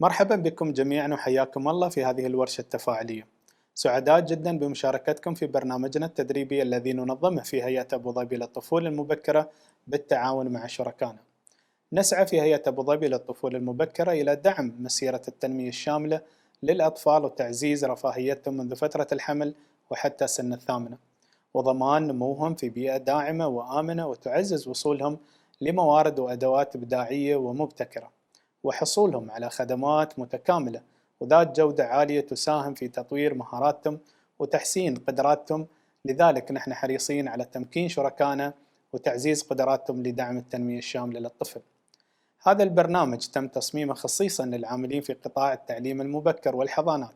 مرحبا بكم جميعا وحياكم الله في هذه الورشة التفاعلية. سعداء جدا بمشاركتكم في برنامجنا التدريبي الذي ننظمه في هيئة أبو ظبي للطفولة المبكرة بالتعاون مع شركائنا. نسعى في هيئة أبو ظبي للطفولة المبكرة إلى دعم مسيرة التنمية الشاملة للأطفال وتعزيز رفاهيتهم منذ فترة الحمل وحتى سن الثامنة، وضمان نموهم في بيئة داعمة وآمنة وتعزز وصولهم لموارد وأدوات إبداعية ومبتكرة، وحصولهم على خدمات متكاملة وذات جودة عالية تساهم في تطوير مهاراتهم وتحسين قدراتهم. لذلك نحن حريصين على تمكين شركائنا وتعزيز قدراتهم لدعم التنمية الشاملة للطفل. هذا البرنامج تم تصميمه خصيصا للعاملين في قطاع التعليم المبكر والحضانات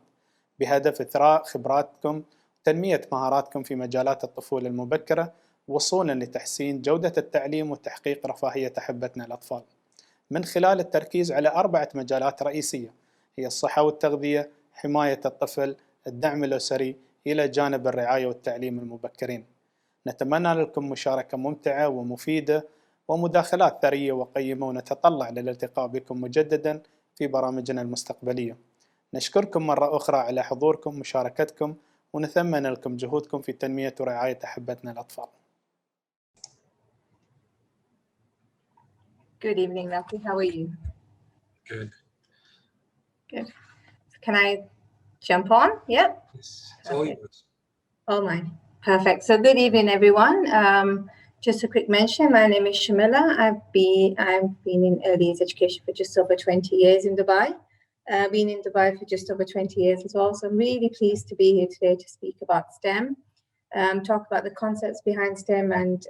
بهدف إثراء خبراتكم وتنمية مهاراتكم في مجالات الطفولة المبكرة وصولا لتحسين جودة التعليم وتحقيق رفاهية أحبتنا الأطفال من خلال التركيز على 4 مجالات رئيسية هي الصحة والتغذية، حماية الطفل، الدعم الأسري، إلى جانب الرعاية والتعليم المبكرين. نتمنى لكم مشاركة ممتعة ومفيدة ومداخلات ثرية وقيمة، ونتطلع للالتقاء بكم مجددا في برامجنا المستقبلية. نشكركم مرة أخرى على حضوركم ومشاركتكم، ونثمن لكم جهودكم في تنمية ورعاية أحبتنا الأطفال. Good evening, Rafi. How are you? Good. Good. Can I jump on? Yep. Yes. It's all yours. Oh, mine. Perfect. So good evening, everyone. Just a quick mention. My name is Shamila. I've been in early years education for just over 20 years in Dubai. Been in Dubai for just over 20 years as well. So I'm really pleased to be here today to speak about STEM, talk about the concepts behind STEM, and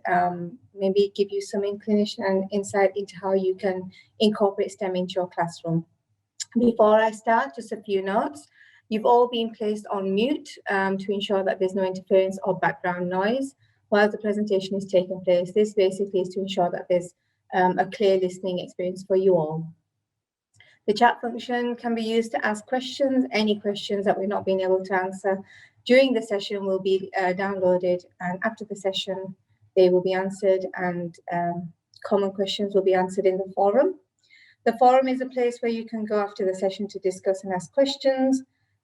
maybe give you some inclination and insight into how you can incorporate STEM into your classroom. Before I start, just a few notes. You've all been placed on mute to ensure that there's no interference or background noise while the presentation is taking place. This basically is to ensure that there's a clear listening experience for you all. The chat function can be used to ask questions. Any questions that we've not been able to answer during the session will be downloaded, and after the session, they will be answered, and common questions will be answered in the forum. The forum is a place where you can go after the session to discuss and ask questions,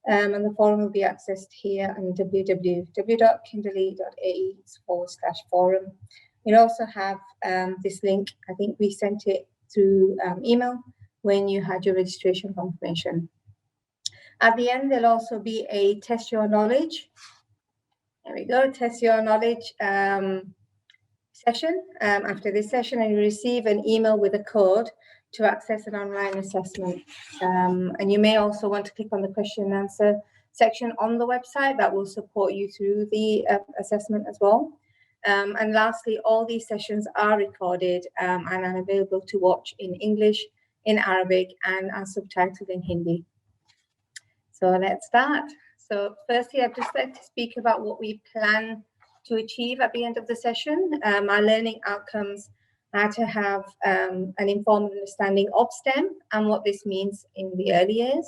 and the forum will be accessed here on www.kinderly.ae/forum. You'll also have this link. I think we sent it through email when you had your registration confirmation. At the end, there'll also be a test your knowledge. There we go, test your knowledge session after this session, and you receive an email with a code to access an online assessment. And you may also want to click on the question and answer section on the website that will support you through the assessment as well. And lastly, all these sessions are recorded and are available to watch in English, in Arabic, and are subtitled in Hindi. So let's start. So firstly, I'd just like to speak about what we plan to achieve at the end of the session. Our learning outcomes are to have an informed understanding of STEM and what this means in the early years.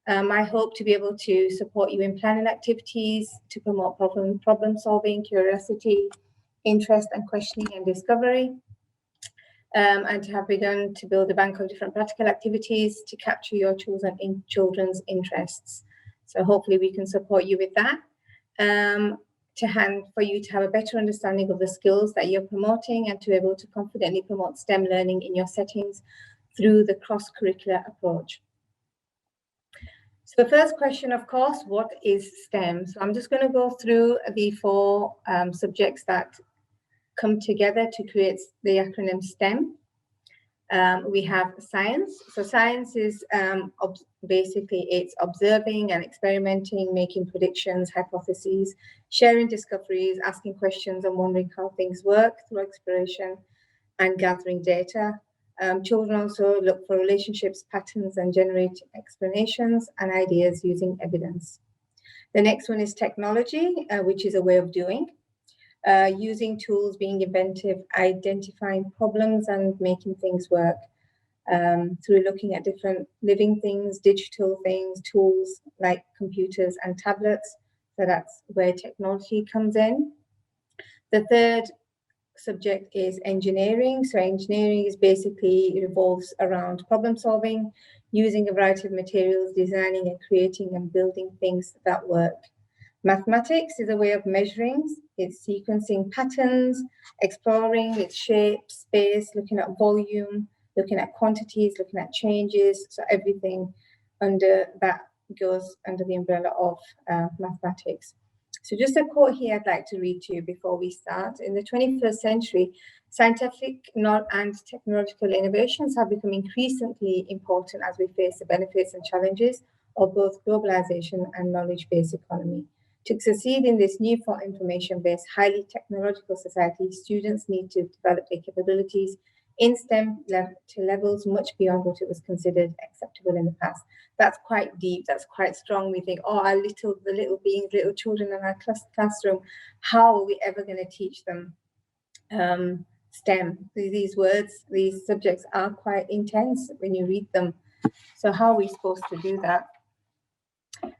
I hope to be able to support you in planning activities to promote problem solving, curiosity, interest and questioning and discovery. And to have begun to build a bank of different practical activities to capture your children's interests. So hopefully we can support you with that. For you to have a better understanding of the skills that you're promoting and to be able to confidently promote STEM learning in your settings through the cross-curricular approach. So the first question, of course, what is STEM? So I'm just going to go through the 4 subjects that come together to create the acronym STEM. We have science. So science is basically it's observing and experimenting, making predictions, hypotheses, sharing discoveries, asking questions and wondering how things work through exploration and gathering data. Children also look for relationships, patterns, and generate explanations and ideas using evidence. The next one is technology, which is a way of doing. Using tools, being inventive, identifying problems and making things work through looking at different living things, digital things, tools like computers and tablets. So that's where technology comes in. The third subject is engineering. So engineering is basically revolves around problem solving, using a variety of materials, designing and creating and building things that work. Mathematics is a way of measuring. It's sequencing patterns, exploring its shape, space, looking at volume, looking at quantities, looking at changes. So everything under that goes under the umbrella of mathematics. So just a quote here I'd like to read to you before we start. In the 21st century, scientific and technological innovations have become increasingly important as we face the benefits and challenges of both globalization and knowledge-based economy. To succeed in this new information-based, highly technological society, students need to develop their capabilities in STEM to levels much beyond what it was considered acceptable in the past. That's quite deep, that's quite strong. We think, oh, the little beings, little children in our classroom, how are we ever going to teach them STEM? These words, these subjects are quite intense when you read them. So how are we supposed to do that?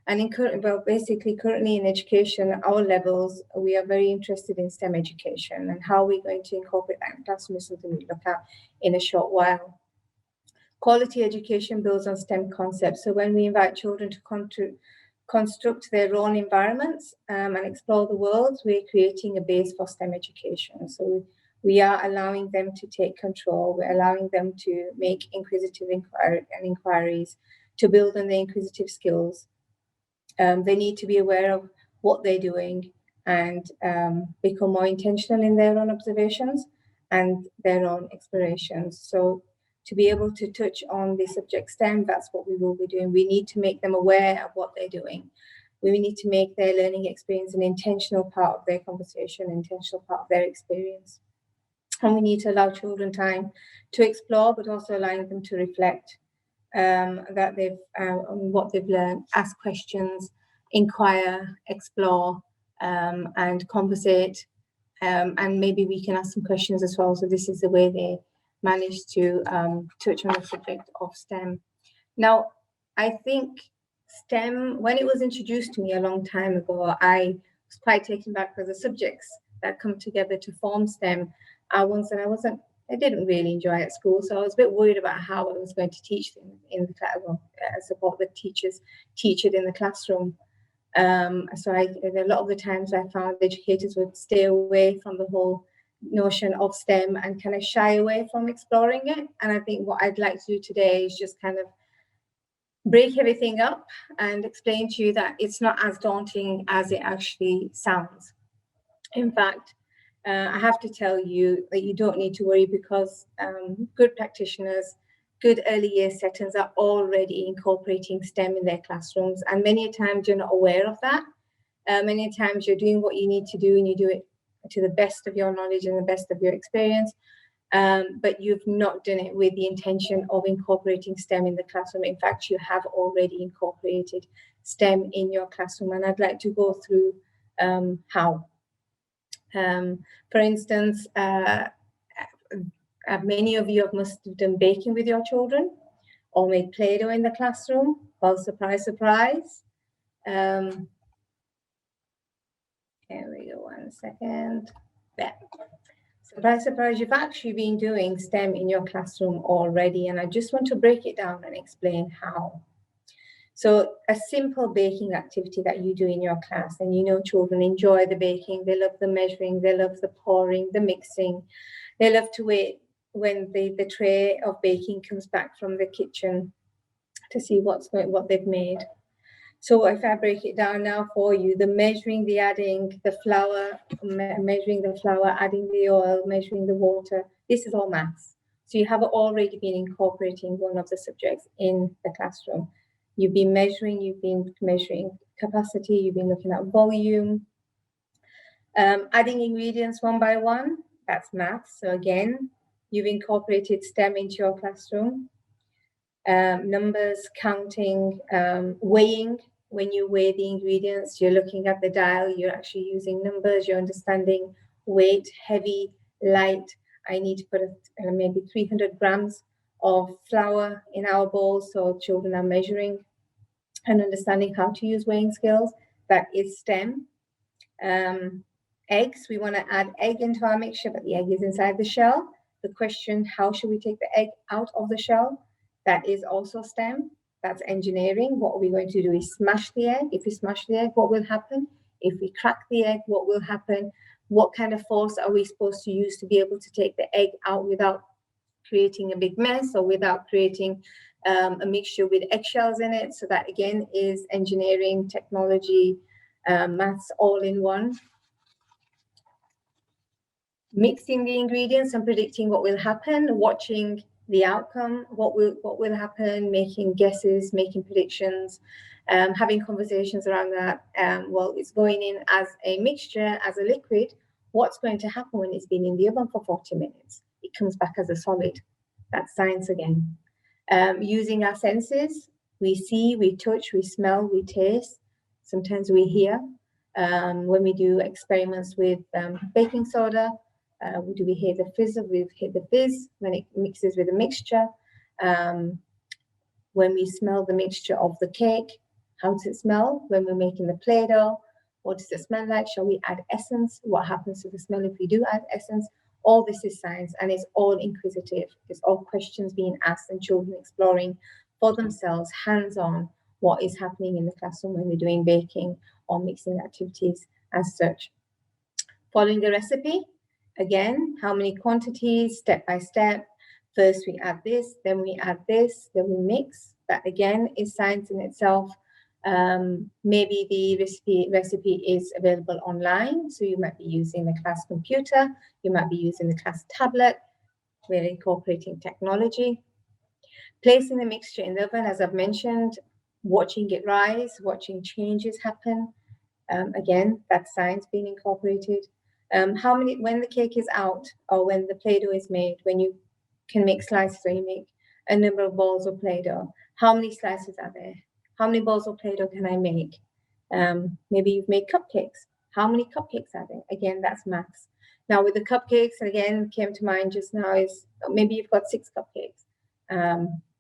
And currently in education, our levels, we are very interested in STEM education, and how we're going to incorporate that in classroom is something we look at in a short while. Quality education builds on STEM concepts. So when we invite children to construct their own environments and explore the world, we're creating a base for STEM education. So we are allowing them to take control. We're allowing them to make inquisitive inquiries, to build on their inquisitive skills. They need to be aware of what they're doing and become more intentional in their own observations and their own explorations. So to be able to touch on the subject STEM, that's what we will be doing. We need to make them aware of what they're doing. We need to make their learning experience an intentional part of their conversation, an intentional part of their experience. And we need to allow children time to explore, but also allowing them to reflect that they've on what they've learned, ask questions, inquire, explore, and conversate. And maybe we can ask some questions as well. So this is the way they managed to touch on the subject of STEM. Now, I think STEM, when it was introduced to me a long time ago, I was quite taken back by the subjects that come together to form STEM. I didn't really enjoy it at school, so I was a bit worried about how I was going to teach them in the classroom, support the teachers teach it in the classroom. So a lot of the times I found educators would stay away from the whole notion of STEM and kind of shy away from exploring it. And I think what I'd like to do today is just kind of break everything up and explain to you that it's not as daunting as it actually sounds. In fact, I have to tell you that you don't need to worry, because good practitioners, good early year settings are already incorporating STEM in their classrooms. And many times you're not aware of that. Many times you're doing what you need to do and you do it to the best of your knowledge and the best of your experience. But you've not done it with the intention of incorporating STEM in the classroom. In fact, you have already incorporated STEM in your classroom. And I'd like to go through how. For instance, many of you must have done baking with your children or made Play-Doh in the classroom. Well, surprise, surprise. Here we go, 1 second. There. Surprise, surprise, you've actually been doing STEM in your classroom already, and I just want to break it down and explain how. So a simple baking activity that you do in your class, and you know children enjoy the baking, they love the measuring, they love the pouring, the mixing, they love to wait when the tray of baking comes back from the kitchen to see what they've made. So if I break it down now for you, the measuring, the adding, the flour, measuring the flour, adding the oil, measuring the water, this is all maths. So you have already been incorporating one of the subjects in the classroom. You've been measuring capacity, you've been looking at volume. Adding ingredients one by one, that's maths. So again, you've incorporated STEM into your classroom. Numbers, counting, weighing. When you weigh the ingredients, you're looking at the dial, you're actually using numbers, you're understanding weight, heavy, light. I need to put maybe 300 grams of flour in our bowl, so children are measuring and understanding how to use weighing skills. That is STEM. Eggs, we want to add egg into our mixture, but the egg is inside the shell. The question, how should we take the egg out of the shell? That is also STEM. That's engineering. What are we going to do is smash the egg. If we smash the egg, what will happen? If we crack the egg, what will happen? What kind of force are we supposed to use to be able to take the egg out without creating a big mess or without creating a mixture with eggshells in it? So that again is engineering, technology, maths all in one. Mixing the ingredients and predicting what will happen, watching the outcome, what will happen, making guesses, making predictions, having conversations around that. Well, it's going in as a mixture, as a liquid. What's going to happen when it's been in the oven for 40 minutes? It comes back as a solid. That's science again. Using our senses, we see, we touch, we smell, we taste. Sometimes we hear. When we do experiments with baking soda, do we hear the fizz? We hear the fizz when it mixes with a mixture. When we smell the mixture of the cake, how does it smell? When we're making the Play-Doh, what does it smell like? Shall we add essence? What happens to the smell if we do add essence? All this is science, and it's all inquisitive. It's all questions being asked and children exploring for themselves, hands-on, what is happening in the classroom when we're doing baking or mixing activities as such. Following the recipe, again, how many quantities, step by step. First we add this, then we add this, then we mix. That again is science in itself. Maybe the recipe is available online, so you might be using the class computer, you might be using the class tablet. We're incorporating technology. Placing the mixture in the oven, as I've mentioned, watching it rise, watching changes happen. Again, that's science being incorporated. When the cake is out or when the Play-Doh is made, when you can make slices or you make a number of balls of Play-Doh, how many slices are there? How many balls of Play-Doh can I make? Maybe you've made cupcakes. How many cupcakes are there? Again, that's maths. Now with the cupcakes, again, came to mind just now is maybe you've got 6 cupcakes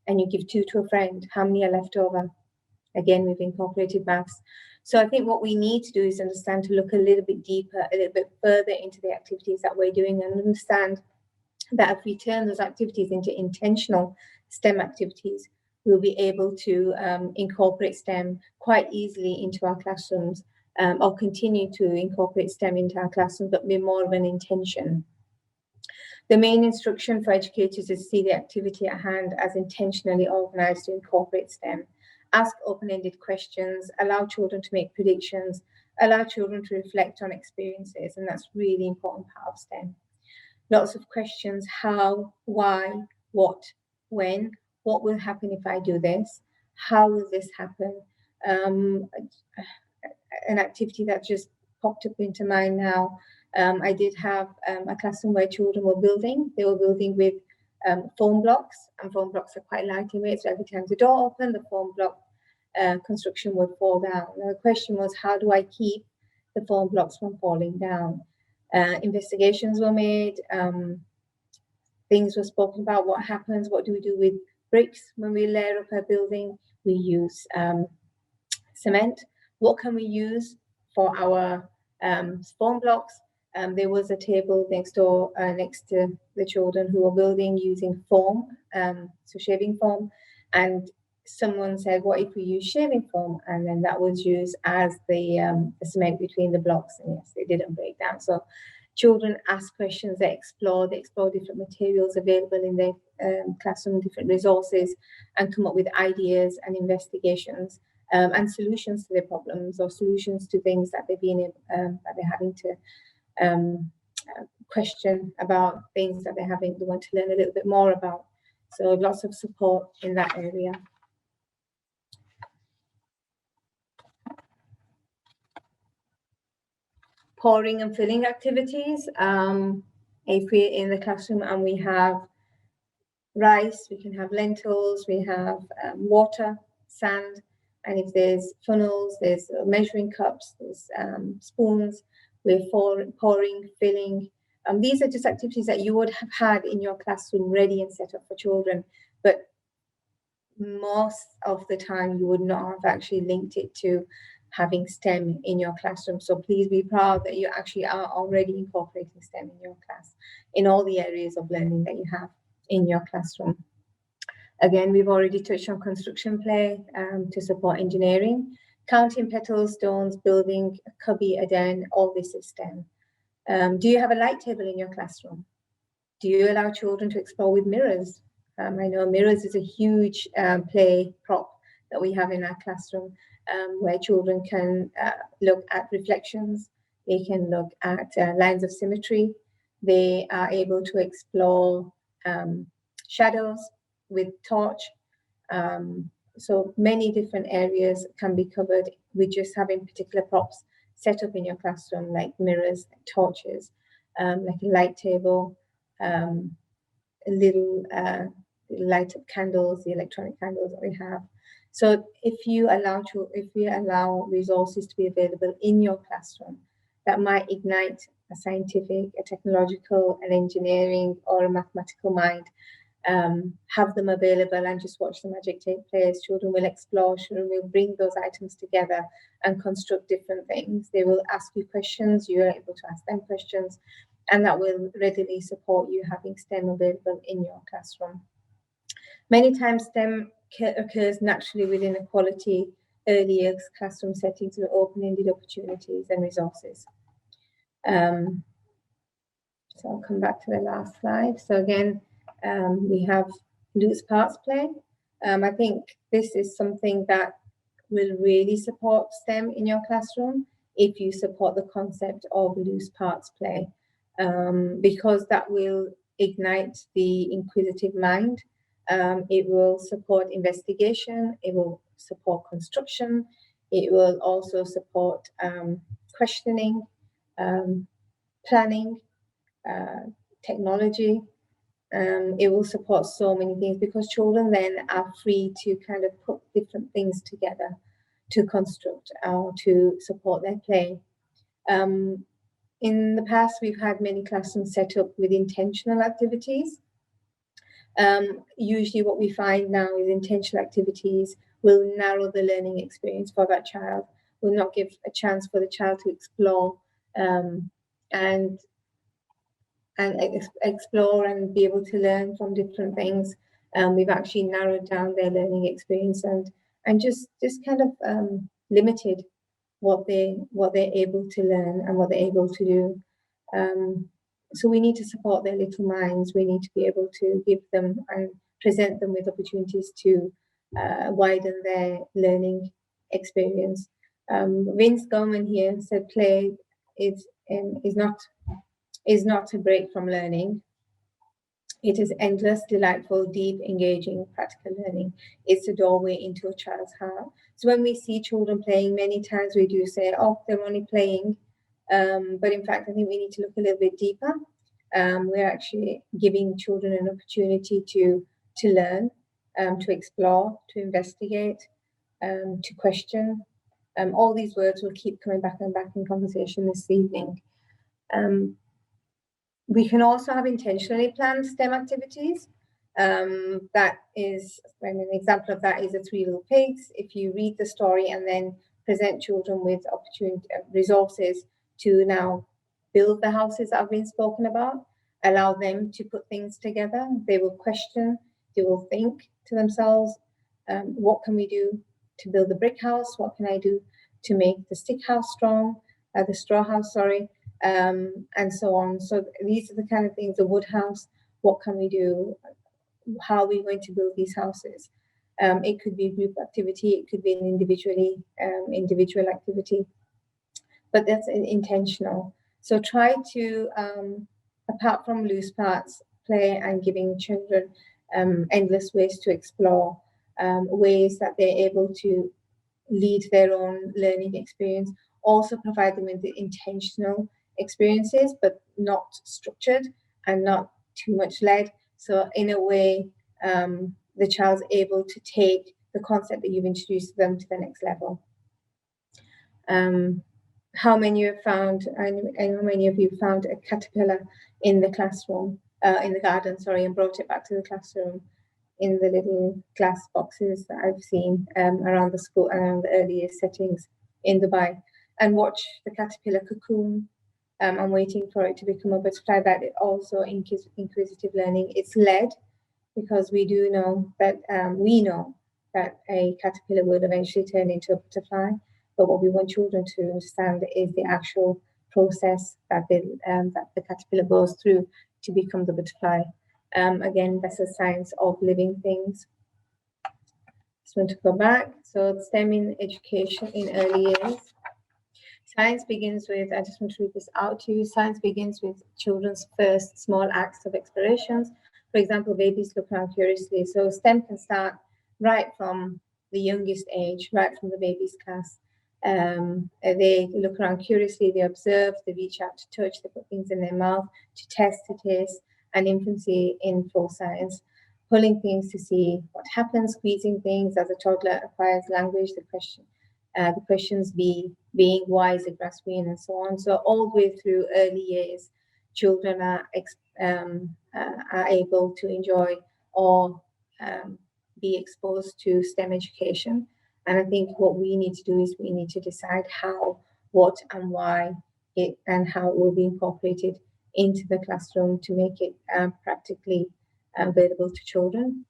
and you give 2 to a friend. How many are left over? Again, we've incorporated maths. So I think what we need to do is understand to look a little bit deeper, a little bit further into the activities that we're doing and understand that if we turn those activities into intentional STEM activities, we'll be able to incorporate STEM quite easily into our classrooms or continue to incorporate STEM into our classrooms, but be more of an intention. The main instruction for educators is to see the activity at hand as intentionally organized to incorporate STEM. Ask open-ended questions, allow children to make predictions, allow children to reflect on experiences, and that's really important part of STEM. Lots of questions, how, why, what, when, what will happen if I do this, how will this happen? An activity that just popped up into mind now, I did have a classroom where children were building. They were building with foam blocks, and foam blocks are quite light in weight, so every time the door opened, the foam block construction would fall down. Now, the question was, how do I keep the foam blocks from falling down? Investigations were made, things were spoken about, what happens, what do we do with bricks when we layer up a building? We use cement. What can we use for our foam blocks? There was a table next door, next to the children who were building using foam, so shaving foam, and someone said, what if we use shaving foam? And then that was used as the cement between the blocks, and yes, it didn't break down. So children ask questions, they explore different materials available in their classroom, different resources, and come up with ideas and investigations and solutions to their problems or solutions to things that that they're having to question about, things that they want to learn a little bit more about. So lots of support in that area. Pouring and filling activities. If we're in the classroom and we have rice, we can have lentils, we have water, sand, and if there's funnels, there's measuring cups, there's spoons, we're pouring, filling. These are just activities that you would have had in your classroom ready and set up for children, but most of the time you would not have actually linked it to having STEM in your classroom. So please be proud that you actually are already incorporating STEM in your class, in all the areas of learning that you have in your classroom. Again, we've already touched on construction play to support engineering, counting petals, stones, building a cubby, a den, all this is STEM. Do you have a light table in your classroom? Do you allow children to explore with mirrors? I know mirrors is a huge play prop that we have in our classroom, where children can look at reflections, they can look at lines of symmetry, they are able to explore shadows with torch. So many different areas can be covered with just having particular props set up in your classroom, like mirrors, torches, like a light table, little light up candles, the electronic candles that we have. So if you allow resources to be available in your classroom that might ignite a scientific, a technological, an engineering, or a mathematical mind, have them available and just watch the magic take place. Children will explore, children will bring those items together and construct different things. They will ask you questions, you're able to ask them questions, and that will readily support you having STEM available in your classroom. Many times STEM occurs naturally within a quality early years classroom settings with open-ended opportunities and resources. So I'll come back to the last slide. So again, we have loose parts play. I think this is something that will really support STEM in your classroom if you support the concept of loose parts play, because that will ignite the inquisitive mind. It will support investigation, it will support construction, it will also support questioning, planning, technology. It will support so many things because children then are free to kind of put different things together to construct or to support their play. In the past, we've had many classrooms set up with intentional activities. Usually what we find now is intentional activities will narrow the learning experience for that child, will not give a chance for the child to explore and explore and be able to learn from different things. We've actually narrowed down their learning experience and just kind of limited what they're able to learn and what they're able to do. So we need to support their little minds. We need to be able to give them and present them with opportunities to widen their learning experience. Vince Gorman here said play is not a break from learning. It is endless, delightful, deep, engaging, practical learning. It's a doorway into a child's heart. So when we see children playing, many times we do say, oh, they're only playing. But in fact, I think we need to look a little bit deeper. We're actually giving children an opportunity to learn, to explore, to investigate, to question. All these words will keep coming back and back in conversation this evening. We can also have intentionally planned STEM activities. That is, an example of that is the Three Little Pigs. If you read the story and then present children with resources to now build the houses that have been spoken about, allow them to put things together. They will question, they will think to themselves, what can we do to build the brick house? What can I do to make the stick house strong, the straw house, sorry, and so on. So these are the kind of things, the wood house, what can we do? How are we going to build these houses? It could be a group activity, it could be an individual activity, but that's intentional. So try to, apart from loose parts play and giving children endless ways to explore, ways that they're able to lead their own learning experience, also provide them with the intentional experiences, but not structured and not too much led. So in a way, the child's able to take the concept that you've introduced to them to the next level. How many have found, and how many of you found a caterpillar in the classroom, in the garden, sorry, and brought it back to the classroom in the little glass boxes that I've seen around the school, around the early years settings? in Dubai, and watch the caterpillar cocoon. I'm waiting for it to become a butterfly. That is also inquisitive learning. It's led because we know that a caterpillar will eventually turn into a butterfly. But what we want children to understand is the actual process that the caterpillar goes through to become the butterfly. Again, that's a science of living things. Just want to go back. So STEM in education in early years. Science begins with, I just want to read this out to you. Science begins with children's first small acts of explorations. For example, babies look around curiously. So STEM can start right from the youngest age, right from the baby's class. They look around curiously, they observe, they reach out to touch, they put things in their mouth to test, to taste, and infancy in full science. Pulling things to see what happens, squeezing things as a toddler acquires language, the questions being why is the grass green, and so on. So all the way through early years, children are able to enjoy or be exposed to STEM education. And I think what we need to do is we need to decide how, what, and why and how it will be incorporated into the classroom to make it practically available to children.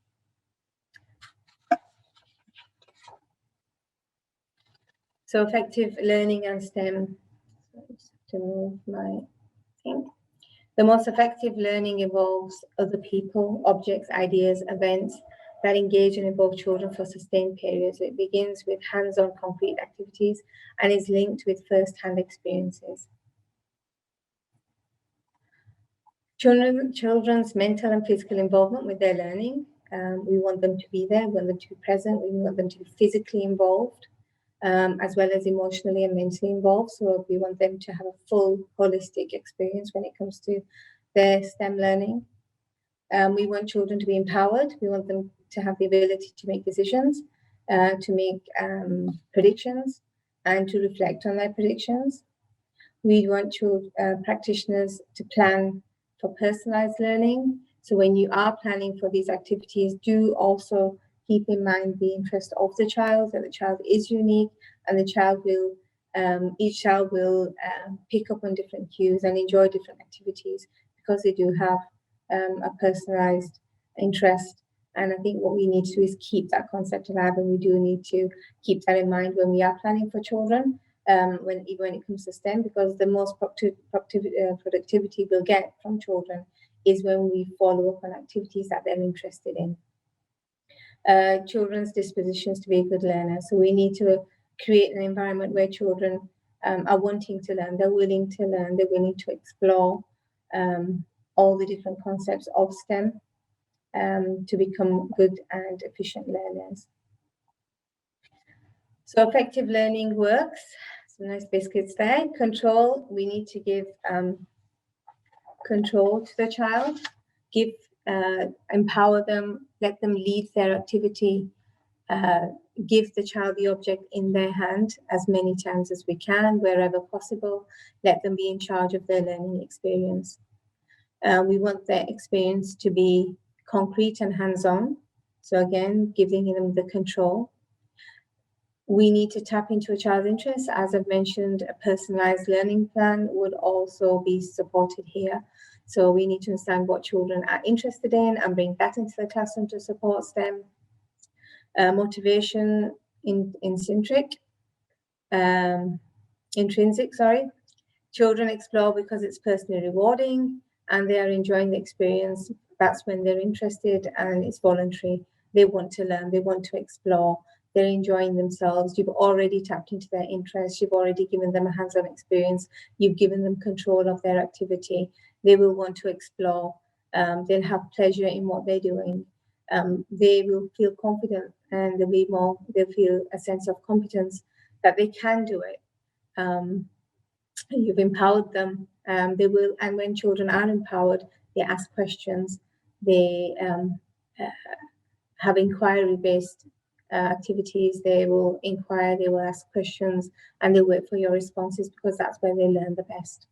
So effective learning and STEM. To move my thing. The most effective learning involves other people, objects, ideas, events that engage and involve children for sustained periods. It begins with hands-on concrete activities and is linked with first-hand experiences. Children's mental and physical involvement with their learning. We want them to be there, we want them to be present, we want them to be physically involved, as well as emotionally and mentally involved. So we want them to have a full holistic experience when it comes to their STEM learning. We want children to be empowered. We want them to have the ability to make decisions, to make predictions, and to reflect on their predictions. We want practitioners to plan for personalized learning. So when you are planning for these activities, do also keep in mind the interest of the child, that the child is unique, and the child will, each child will pick up on different cues and enjoy different activities because they do have a personalized interest. And I think what we need to do is keep that concept alive, and we do need to keep that in mind when we are planning for children, when it comes to STEM, because the most productivity we'll get from children is when we follow up on activities that they're interested in. Children's dispositions to be a good learner. So we need to create an environment where children are wanting to learn, they're willing to learn, they're willing to explore all the different concepts of STEM to become good and efficient learners. So effective learning works. Some nice biscuits there. Control, we need to give control to the child, empower them, let them lead their activity, give the child the object in their hand as many times as we can, wherever possible. Let them be in charge of their learning experience. We want their experience to be concrete and hands-on. So again, giving them the control. We need to tap into a child's interest. As I've mentioned, a personalized learning plan would also be supported here. So we need to understand what children are interested in and bring that into the classroom to support STEM. Motivation, intrinsic. Children explore because it's personally rewarding and they are enjoying the experience. That's when they're interested and it's voluntary. They want to learn, they want to explore, they're enjoying themselves. You've already tapped into their interests, you've already given them a hands-on experience, you've given them control of their activity. They will want to explore, they'll have pleasure in what they're doing. They will feel confident and they'll feel a sense of competence that they can do it. You've empowered them. They will, and when children are empowered, they ask questions. They have inquiry-based activities. They will inquire, they will ask questions, and they wait for your responses because that's where they learn the best.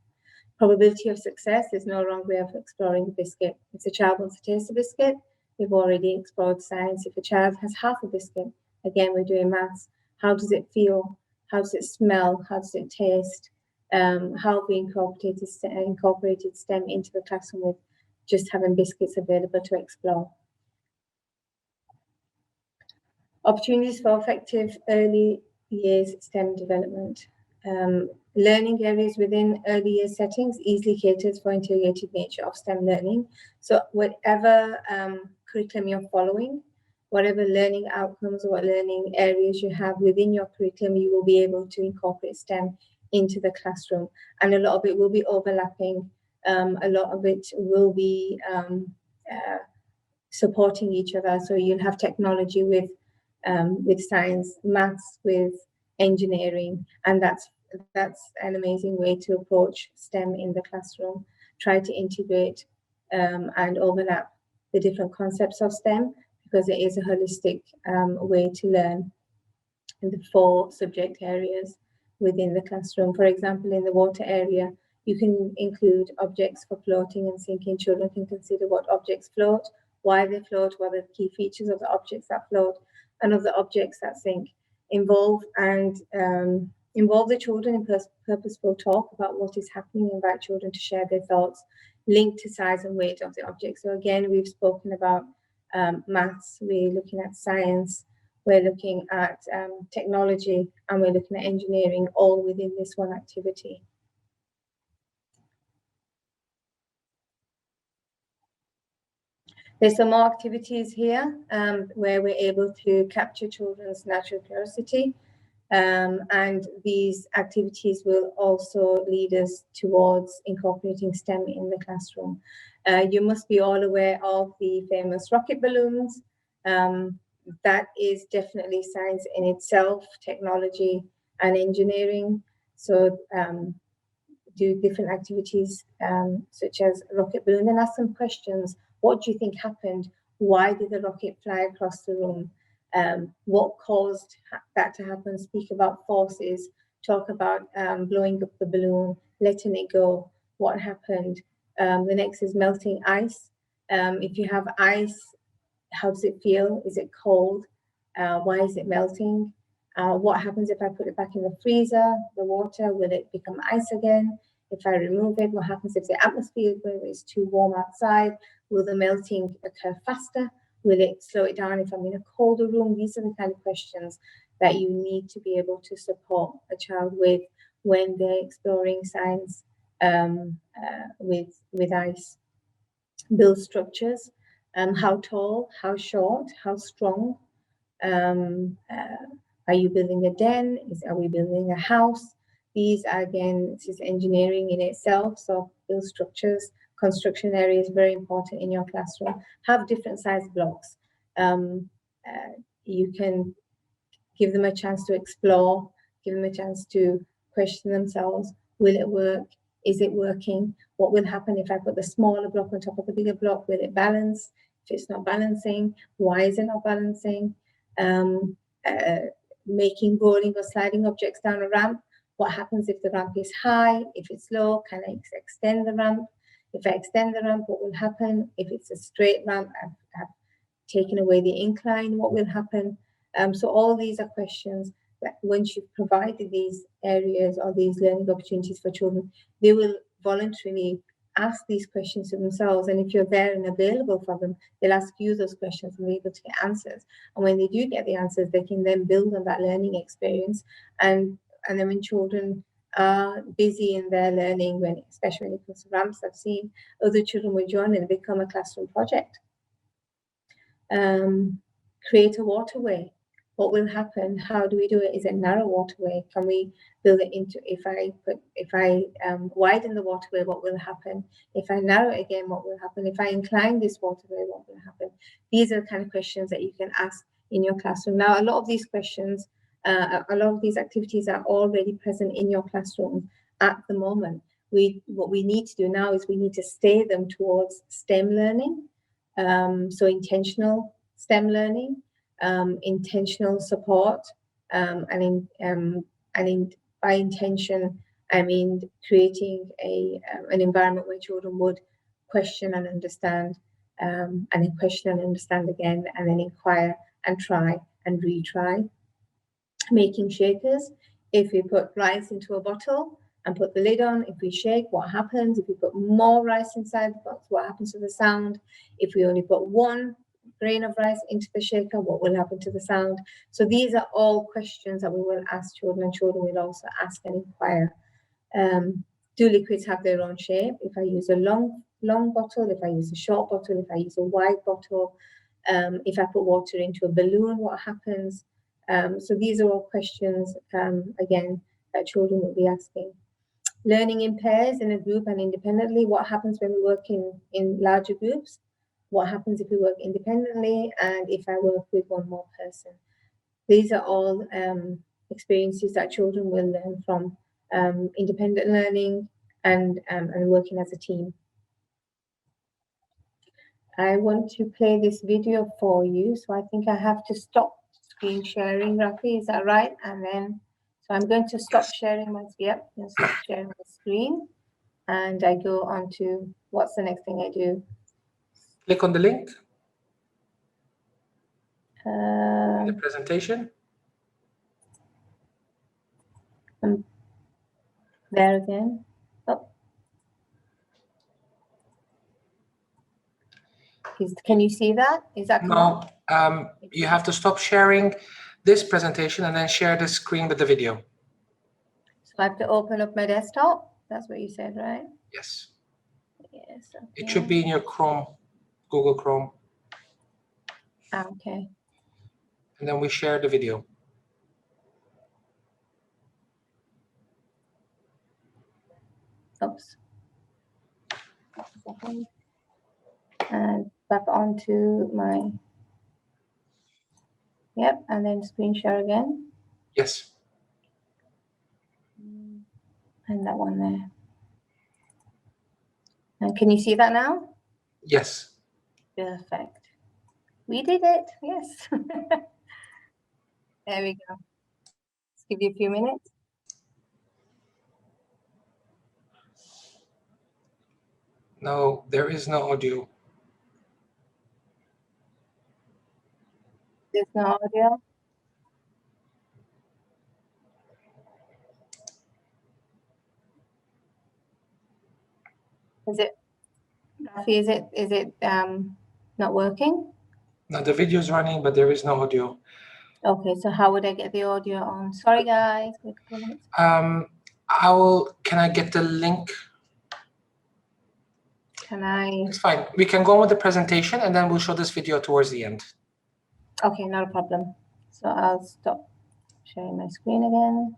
Probability of success is no wrong way of exploring a biscuit. If a child wants to taste a biscuit, we've already explored science. If a child has half a biscuit, again, we're doing maths. How does it feel? how does it smell, how does it taste, how have we incorporated STEM into the classroom with just having biscuits available to explore. Opportunities for effective early years STEM development. Learning areas within early years settings easily caters for integrated nature of STEM learning. So whatever curriculum you're following, whatever learning outcomes or learning areas you have within your curriculum, you will be able to incorporate STEM into the classroom. And a lot of it will be overlapping. A lot of it will be supporting each other. So you'll have technology with science, maths with engineering, and that's an amazing way to approach STEM in the classroom. Try to integrate and overlap the different concepts of STEM, because it is a holistic way to learn in the 4 subject areas within the classroom. For example, in the water area, you can include objects for floating and sinking. Children can consider what objects float, why they float, what are the key features of the objects that float, and of the objects that sink. Involve the children in purposeful talk about what is happening. Invite children to share their thoughts linked to size and weight of the object. So again, we've spoken about maths, we're looking at science, we're looking at technology, and we're looking at engineering, all within this one activity. There's some more activities here where we're able to capture children's natural curiosity, and these activities will also lead us towards incorporating STEM in the classroom. You must be all aware of the famous rocket balloons. That is definitely science in itself, technology and engineering. So do different activities such as rocket balloon, and ask some questions. What do you think happened? Why did the rocket fly across the room? What caused that to happen? Speak about forces, talk about blowing up the balloon, letting it go, what happened. The next is melting ice. If you have ice, how does it feel? Is it cold? Why is it melting? What happens if I put it back in the freezer, the water, will it become ice again? If I remove it, what happens if the atmosphere is too warm outside? Will the melting occur faster? Will it slow it down if I'm in a colder room? These are the kind of questions that you need to be able to support a child with when they're exploring science with ice. Build structures. How tall, how short, how strong? Are you building a den? Are we building a house? These are, again, this is engineering in itself. So build structures. Construction area is very important in your classroom. Have different size blocks. You can give them a chance to explore, give them a chance to question themselves. Will it work? Is it working? What will happen if I put the smaller block on top of the bigger block? Will it balance? If it's not balancing, why is it not balancing? Making rolling or sliding objects down a ramp. What happens if the ramp is high? If it's low, can I extend the ramp? If I extend the ramp, what will happen? If it's a straight ramp, I've taken away the incline, what will happen? So all these are questions that once you've provided these areas or these learning opportunities for children, they will voluntarily ask these questions to themselves. And if you're there and available for them, they'll ask you those questions and be able to get answers. And when they do get the answers, they can then build on that learning experience. And then when children are busy in their learning, especially when it comes to ramps, I've seen other children will join and become a classroom project. Create a waterway. What will happen? How do we do it? Is it a narrow waterway? Can we build it into, if I widen the waterway, what will happen? If I narrow it again, what will happen? If I incline this waterway, what will happen? These are the kind of questions that you can ask in your classroom. Now, a lot of these questions, a lot of these activities are already present in your classroom at the moment. What we need to do now is we need to steer them towards STEM learning. So intentional STEM learning, intentional support, and by intention, I mean creating an environment where children would question and understand, and then question and understand again, and then inquire and try and retry. Making shakers. If we put rice into a bottle and put the lid on, if we shake, what happens? If we put more rice inside the box, what happens to the sound? If we only put one grain of rice into the shaker, what will happen to the sound? So these are all questions that we will ask children, and children will also ask and inquire. Do liquids have their own shape? If I use a long bottle, if I use a short bottle, if I use a wide bottle, if I put water into a balloon, what happens? So these are all questions, again, that children will be asking. Learning in pairs, in a group and independently. What happens when we work in larger groups? What happens if we work independently, and if I work with one more person? These are all experiences that children will learn from independent learning and working as a team. I want to play this video for you, so I think I have to stop screen sharing, Rafi, is that right? And then, so I'm going to stop sharing my, stop sharing the screen, and I go on to, what's the next thing I do? Click on the link, Um, the presentation. There again. Oh. Can you see that? Is that No, you have to stop sharing this presentation and then share the screen with the video. So I have to open up my desktop? That's what you said, right? Yes. Yes. Okay. It should be in your Chrome, Google Chrome. Okay. And then we share the video. Oops. And back onto my, yep, and then screen share again. Yes. And that one there. And can you see that now? Yes. Perfect. We did it, yes. There we go. Let's give you a few minutes. No, there is no audio. There's no audio. Is it, Rafi, is it not working? No, the video is running, but there is no audio. Okay, so how would I get the audio on? Sorry, guys. Can I get the link? Can I? It's fine. We can go on with the presentation and then we'll show this video towards the end. Okay, not a problem. So I'll stop sharing my screen again.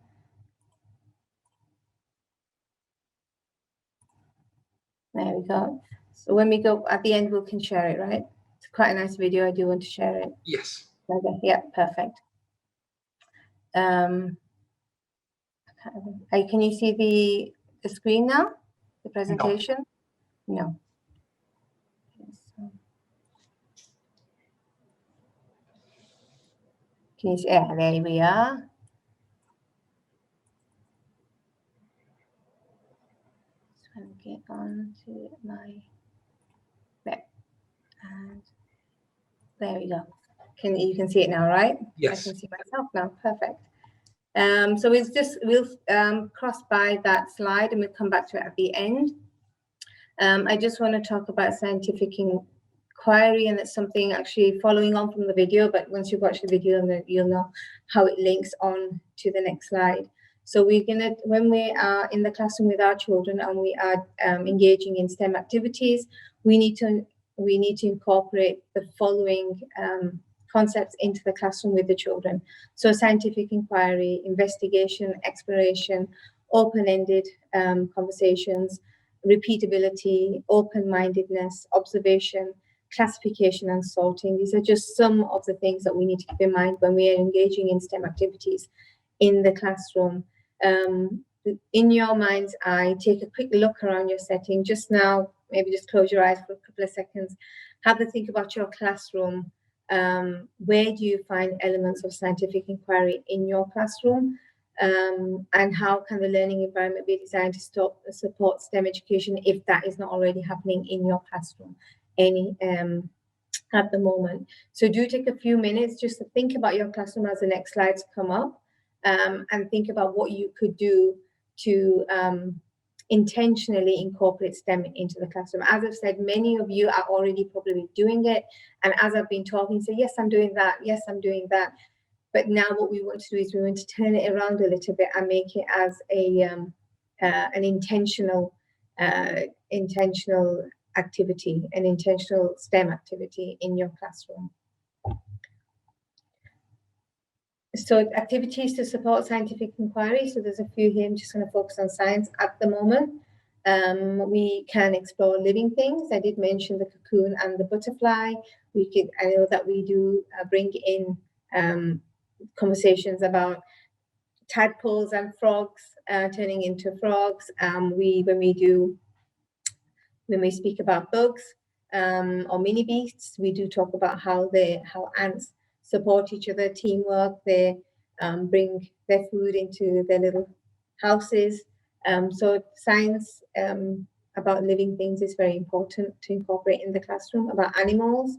There we go. So when we go at the end, we can share it, right? It's quite a nice video. I do want to share it. Yes. Okay, yeah, perfect. Can you see the screen now? The presentation? No. Can you see? Yeah, there we are. Just want to get on to my web. And there we go. You can see it now, right? Yes. I can see myself now. Perfect. So we'll cross by that slide and we'll come back to it at the end. I just want to talk about scientific inquiry, and that's something actually following on from the video, but once you watch the video, you'll know how it links on to the next slide. So when we are in the classroom with our children and we are engaging in STEM activities, we need to incorporate the following concepts into the classroom with the children. So scientific inquiry, investigation, exploration, open-ended conversations, repeatability, open-mindedness, observation, classification, and sorting. These are just some of the things that we need to keep in mind when we are engaging in STEM activities in the classroom. In your mind's eye, take a quick look around your setting. Just now, maybe just close your eyes for a couple of seconds. Have a think about your classroom. Where do you find elements of scientific inquiry in your classroom? And how can the learning environment be designed to support STEM education if that is not already happening in your classroom at the moment? So do take a few minutes just to think about your classroom as the next slides come up. and think about what you could do to intentionally incorporate STEM into the classroom. As I've said, many of you are already probably doing it. And as I've been talking, say, yes, I'm doing that. Yes, I'm doing that. But now what we want to do is we want to turn it around a little bit and make it as an intentional activity, an intentional STEM activity in your classroom. So activities to support scientific inquiry. So there's a few here. I'm just going to focus on science at the moment. We can explore living things. I did mention the cocoon and the butterfly. I know that we do bring in conversations about tadpoles and frogs turning into frogs. When we speak about bugs or mini beasts, we do talk about how ants support each other, teamwork. They bring their food into their little houses. So science about living things is very important to incorporate in the classroom. About animals,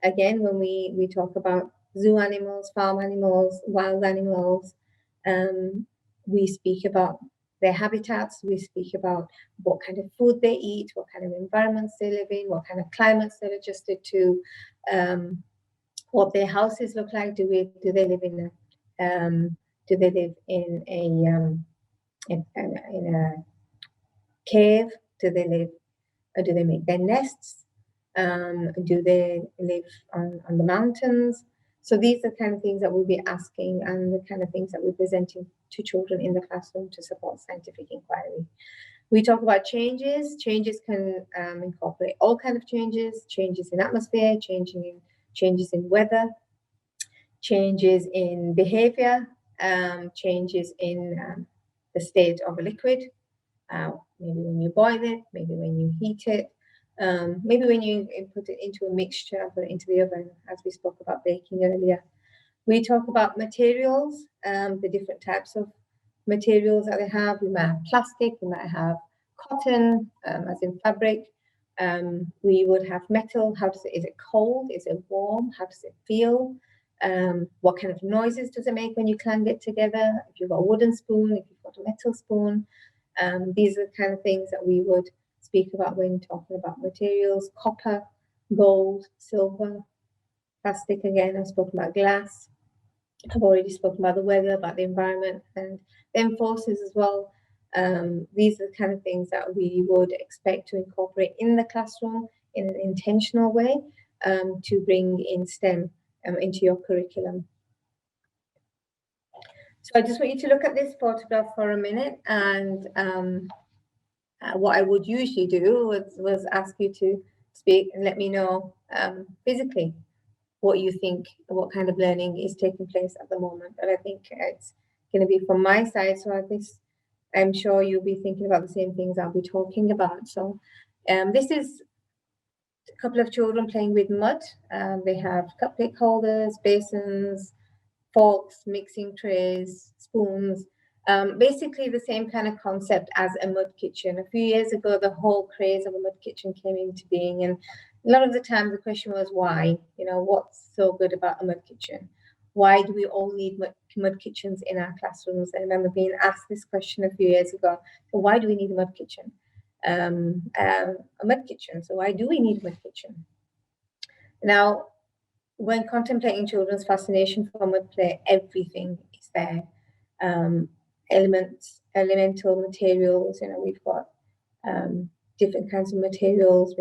again, when we talk about zoo animals, farm animals, wild animals, we speak about their habitats, we speak about what kind of food they eat, what kind of environments they live in, what kind of climates they're adjusted to, what their houses look like. Do they live in a cave? Do they make their nests? Do they live on the mountains? So these are the kind of things that we'll be asking and the kind of things that we're presenting to children in the classroom to support scientific inquiry. We talk about changes. Changes can incorporate all kinds of changes in atmosphere, changes in weather, changes in behavior, changes in the state of a liquid, maybe when you boil it, maybe when you heat it, maybe when you put it into a mixture and put it into the oven, as we spoke about baking earlier. We talk about materials, the different types of materials that they have. We might have plastic, we might have cotton, as in fabric. We would have metal. Is it cold? Is it warm? How does it feel? What kind of noises does it make when you clang it together? If you've got a wooden spoon, if you've got a metal spoon. These are the kind of things that we would speak about when talking about materials. Copper, gold, silver, plastic again. I've spoken about glass. I've already spoken about the weather, about the environment, and then forces as well. These are the kind of things that we would expect to incorporate in the classroom in an intentional way to bring in STEM into your curriculum. So I just want you to look at this photograph for a minute, and what I would usually do was ask you to speak and let me know physically what you think, what kind of learning is taking place at the moment. But I think it's going to be from my side, so I'm sure you'll be thinking about the same things I'll be talking about. So this is a couple of children playing with mud. They have cupcake holders, basins, forks, mixing trays, spoons. Basically the same kind of concept as a mud kitchen. A few years ago, the whole craze of a mud kitchen came into being, and a lot of the time the question was why? What's so good about a mud kitchen? Why do we all need mud kitchens in our classrooms? I remember being asked this question a few years ago. So why do we need a mud kitchen? A mud kitchen. So why do we need a mud kitchen? Now, when contemplating children's fascination for mud play, everything is there. Elemental materials. We've got different kinds of materials.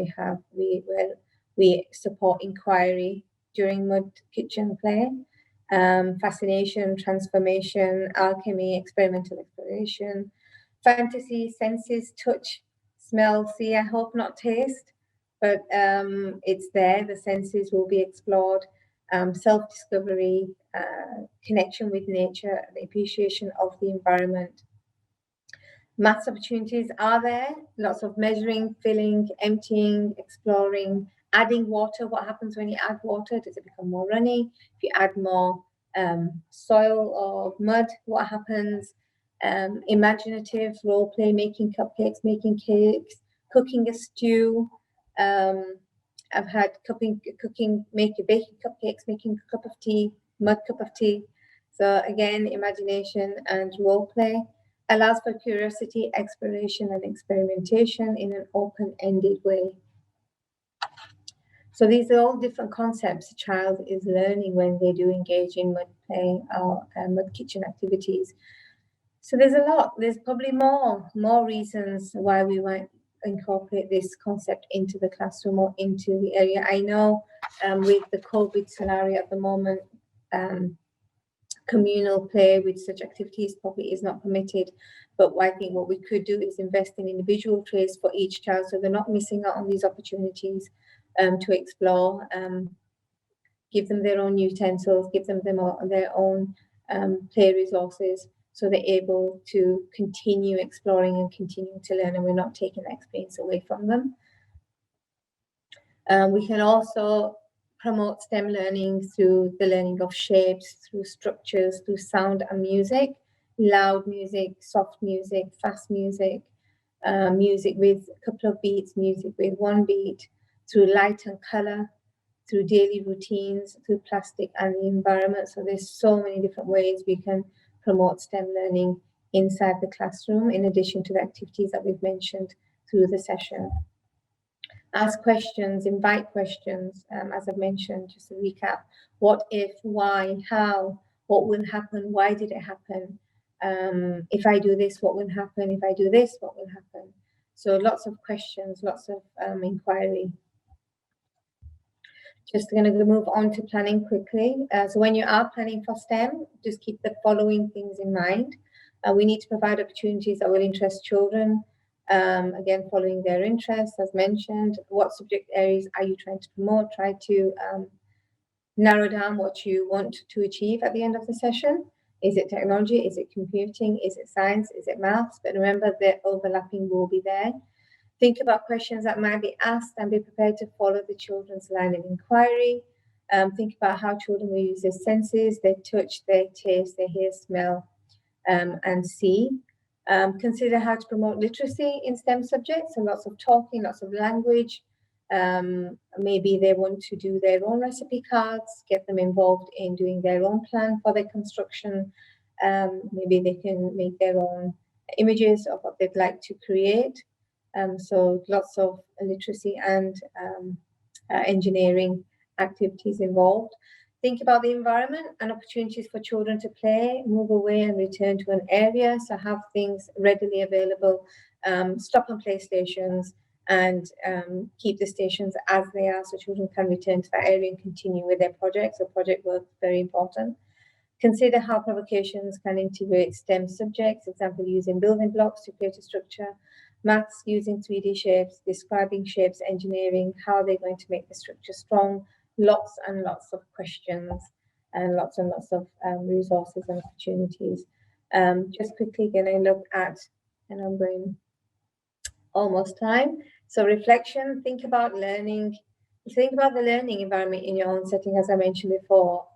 We support inquiry during mud kitchen play. Fascination, transformation, alchemy, experimental exploration, fantasy, senses, touch, smell, see. I hope not taste, but it's there. The senses will be explored. Self-discovery, connection with nature, the appreciation of the environment. Maths opportunities are there. Lots of measuring, filling, emptying, exploring, adding water. What happens when you add water? Does it become more runny? If you add more soil or mud, what happens? Imaginative role play, making cupcakes, making cakes, cooking a stew. I've had baking cupcakes, making a cup of tea, mud cup of tea. So again, imagination and role play allows for curiosity, exploration, and experimentation in an open-ended way. So these are all different concepts a child is learning when they do engage in mud play or mud kitchen activities. So there's a lot. There's probably more reasons why we might incorporate this concept into the classroom or into the area. I know with the COVID scenario at the moment, communal play with such activities probably is not permitted. But I think what we could do is invest in individual trays for each child so they're not missing out on these opportunities to explore, give them their own utensils, give them their own play resources so they're able to continue exploring and continue to learn, and we're not taking that experience away from them. We can also promote STEM learning through the learning of shapes, through structures, through sound and music, loud music, soft music, fast music, music with a couple of beats, music with one beat, through light and color, through daily routines, through plastic and the environment. So there's so many different ways we can promote STEM learning inside the classroom, in addition to the activities that we've mentioned through the session. Ask questions, invite questions, as I've mentioned, just to recap. What if, why, how, what will happen, why did it happen? If I do this, what will happen? If I do this, what will happen? So lots of questions, lots of inquiry. Just going to move on to planning quickly. So when you are planning for STEM, just keep the following things in mind. We need to provide opportunities that will interest children. Again, following their interests, as mentioned. What subject areas are you trying to promote? Try to narrow down what you want to achieve at the end of the session. Is it technology? Is it computing? Is it science? Is it maths? But remember, the overlapping will be there. Think about questions that might be asked and be prepared to follow the children's line of inquiry. Think about how children will use their senses, their touch, their taste, their hear, smell, and see. Consider how to promote literacy in STEM subjects, so lots of talking, lots of language. Maybe they want to do their own recipe cards, get them involved in doing their own plan for their construction. Maybe they can make their own images of what they'd like to create. So lots of literacy and engineering activities involved. Think about the environment and opportunities for children to play, move away and return to an area. So have things readily available, stop and play stations, and keep the stations as they are so children can return to that area and continue with their projects. So project work is very important. Consider how provocations can integrate STEM subjects, example, using building blocks to create a structure, maths using 3D shapes, describing shapes, engineering, how they're going to make the structure strong, lots and lots of questions and lots of resources and opportunities. Just quickly going to look at, and I'm going almost time. So reflection, think about learning, think about the learning environment in your own setting, as I mentioned before.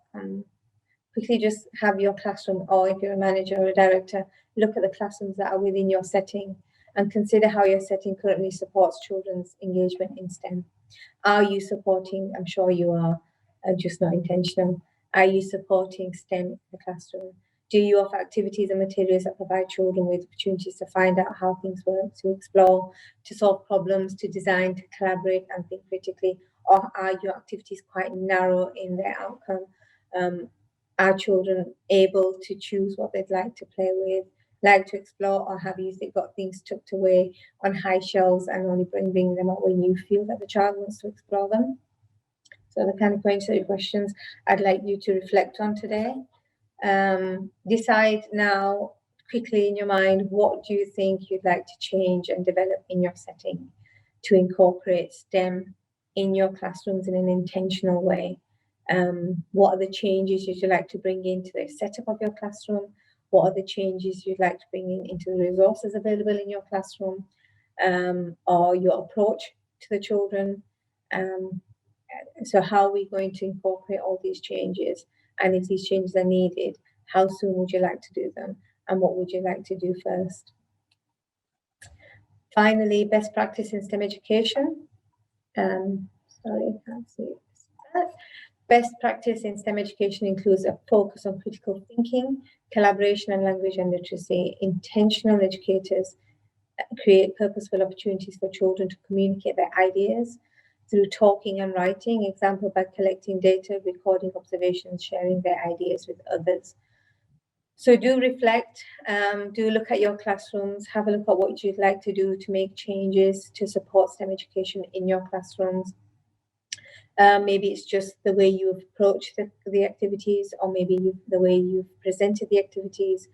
Quickly just have your classroom, or if you're a manager or a director, look at the classrooms that are within your setting and consider how your setting currently supports children's engagement in STEM. Are you supporting? I'm sure you are, just not intentional. Are you supporting STEM in the classroom? Do you offer activities and materials that provide children with opportunities to find out how things work, to explore, to solve problems, to design, to collaborate and think critically? Or are your activities quite narrow in their outcome? Are children able to choose what they'd like to play with, like to explore, or have you got things tucked away on high shelves and only bring them up when you feel that the child wants to explore them? So the kind of questions I'd like you to reflect on today. Decide now quickly in your mind, what do you think you'd like to change and develop in your setting to incorporate STEM in your classrooms in an intentional way? What are the changes you'd like to bring into the setup of your classroom? What are the changes you'd like to bring into the resources available in your classroom, or your approach to the children? So how are we going to incorporate all these changes? And if these changes are needed, how soon would you like to do them? And what would you like to do first? Finally, best practice in STEM education. Sorry, I can't see it. Best practice in STEM education includes a focus on critical thinking, collaboration and language and literacy. Intentional educators create purposeful opportunities for children to communicate their ideas through talking and writing, example by collecting data, recording observations, sharing their ideas with others. So do reflect, do look at your classrooms, have a look at what you'd like to do to make changes to support STEM education in your classrooms. Maybe it's just the way you've approached the activities, or maybe the way you've presented the activities,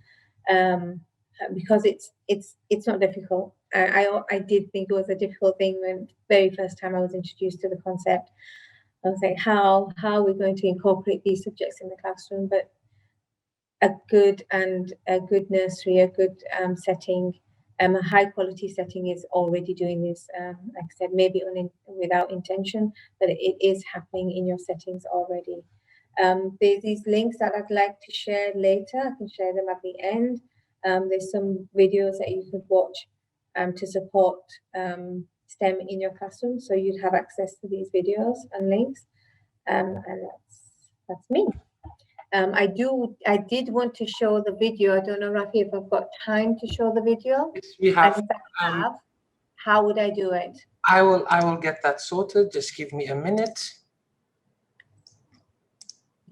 because it's not difficult. I did think it was a difficult thing when very first time I was introduced to the concept. I was like, how are we going to incorporate these subjects in the classroom? But a good nursery, a good setting, a high quality setting is already doing this. Like I said, maybe without intention, but it is happening in your settings already. There's these links that I'd like to share later. I can share them at the end. There's some videos that you could watch to support STEM in your classroom, so you'd have access to these videos and links. And that's me. I did want to show the video. I don't know, Rafi, if I've got time to show the video. Yes, we have. And if I have, how would I do it? I will get that sorted. Just give me a minute.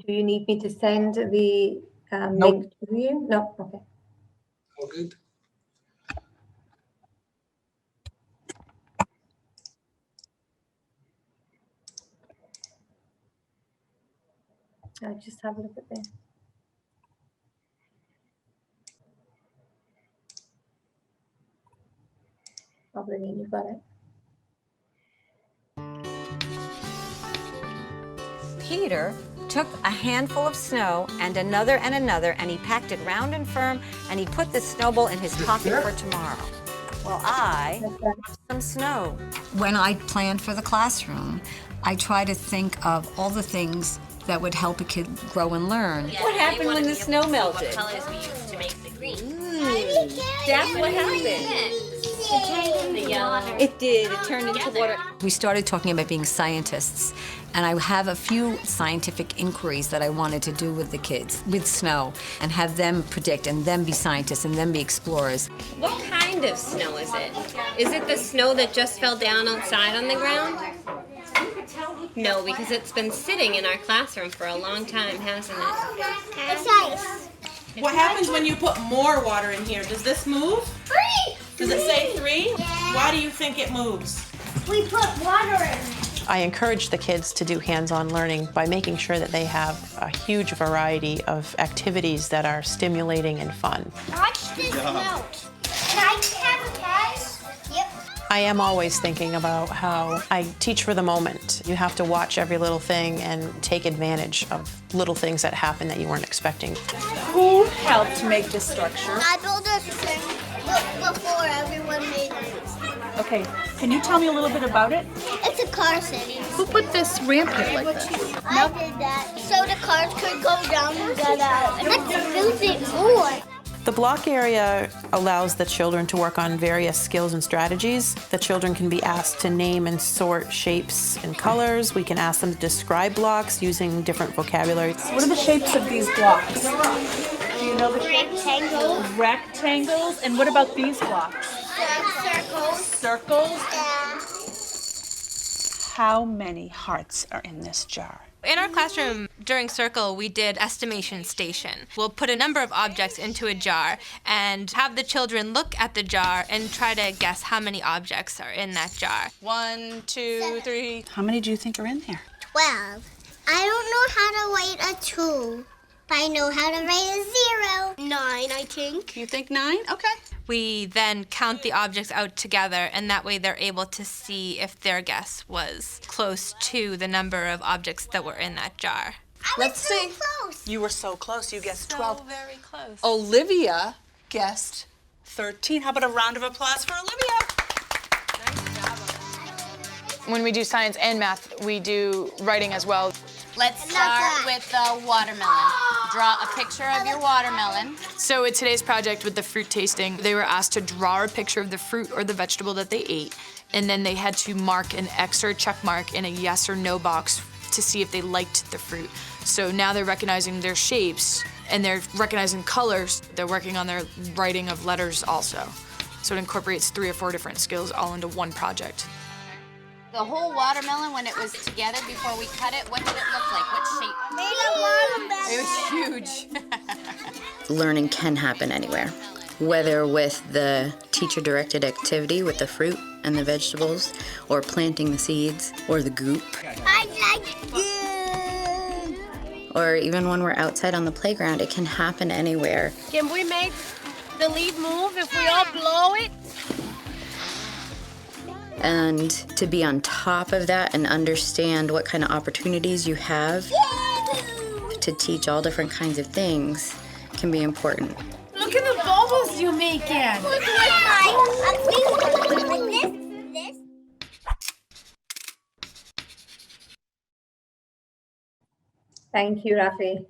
Do you need me to send the link to you? No? Okay. All good. I'll just have a look at this. Oh, brilliant, you got it. Peter took a handful of snow and another, and he packed it round and firm, and he put the snowball in his pocket for tomorrow. Well, I have some snow. When I planned for the classroom, I try to think of all the things that would help a kid grow and learn. What happened when the snow melted? What colors we used to make the green? That's what happened. It did. It turned into water. We started talking about being scientists, and I have a few scientific inquiries that I wanted to do with the kids, with snow, and have them predict, and them be scientists, and them be explorers. What kind of snow is it? Is it the snow that just fell down outside on the ground? No, because it's been sitting in our classroom for a long time, hasn't it? It's ice. What happens when you put more water in here? Does this move? 3! Does it say 3? Yeah. Why do you think it moves? We put water in. I encourage the kids to do hands-on learning by making sure that they have a huge variety of activities that are stimulating and fun. Watch this note. Can I have a pen? Yep. I am always thinking about how I teach for the moment. You have to watch every little thing and take advantage of little things that happen that you weren't expecting. Who helped make this structure? I built a thing before everyone made it. Okay, can you tell me a little bit about it? It's a car city. Who put this ramp here like this? I did that so the cars could go down and get out. Let's build it more. The block area allows the children to work on various skills and strategies. The children can be asked to name and sort shapes and colors. We can ask them to describe blocks using different vocabulary. What are the shapes of these blocks? Do you know the Rectangles. rectangles? And what about these blocks? Circles. Circles? Yeah. How many hearts are in this jar? In our classroom during Circle, we did estimation station. We'll put a number of objects into a jar and have the children look at the jar and try to guess how many objects are in that jar. 1, 2, 3. How many do you think are in there? 12. I don't know how to write a 2, but I know how to write a 0. 9, I think. You think 9? Okay. We then count the objects out together, and that way they're able to see if their guess was close to the number of objects that were in that jar. Let's so see. close. You were so close. You guessed 12. So very close. Olivia guessed 13. How about a round of applause for Olivia? When we do science and math, we do writing as well. Let's start with the watermelon. Draw a picture of your watermelon. So at today's project with the fruit tasting, they were asked to draw a picture of the fruit or the vegetable that they ate, and then they had to mark an X or a check mark in a yes or no box to see if they liked the fruit. So now they're recognizing their shapes and they're recognizing colors. They're working on their writing of letters also. So it incorporates 3 or 4 different skills all into one project. The whole watermelon, when it was together before we cut it, what did it look like? What shape? It was huge. Learning can happen anywhere, whether with the teacher-directed activity with the fruit and the vegetables, or planting the seeds, or the goop. I like good. Or even when we're outside on the playground, it can happen anywhere. Can we make the leaf move if we all blow it? And to be on top of that and understand what kind of opportunities you have to teach all different kinds of things can be important. Look at the bubbles you're making. This. Thank you, Rafi.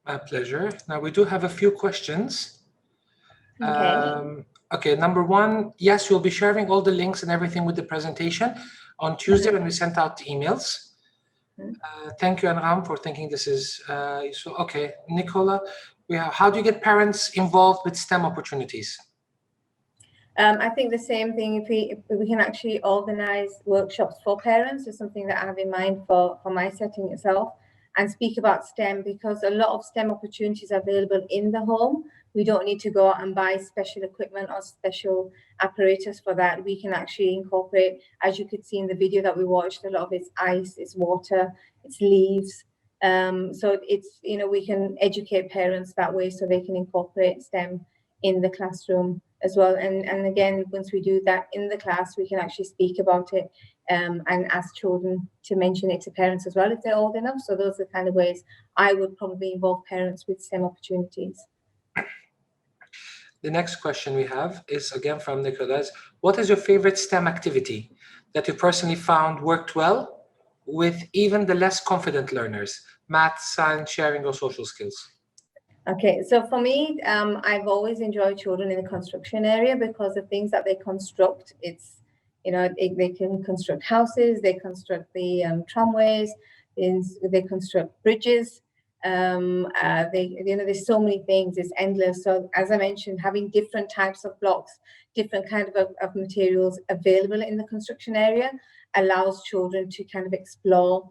My pleasure. Now we do have a few questions. Okay. Okay, number 1, yes, we'll be sharing all the links and everything with the presentation on Tuesday when we sent out the emails. Thank you, Anram, for thinking this is useful. Okay, Nicola, how do you get parents involved with STEM opportunities? I think the same thing, if we can actually organize workshops for parents is something that I have in mind for my setting itself, and speak about STEM, because a lot of STEM opportunities are available in the home. We don't need to go out and buy special equipment or special apparatus for that. We can actually incorporate, as you could see in the video that we watched, a lot of it's ice, it's water, it's leaves. So it's, we can educate parents that way so they can incorporate STEM in the classroom as well. And again, once we do that in the class, we can actually speak about it and ask children to mention it to parents as well if they're old enough. So those are the kind of ways I would probably involve parents with STEM opportunities. The next question we have is again from Nicholas. What is your favorite STEM activity that you personally found worked well with even the less confident learners? Math, science, sharing, or social skills? Okay, so for me, I've always enjoyed children in the construction area because the things that they construct, they can construct houses, they construct the tramways, they construct bridges. There's so many things, it's endless. So as I mentioned, having different types of blocks, different kind of materials available in the construction area allows children to kind of explore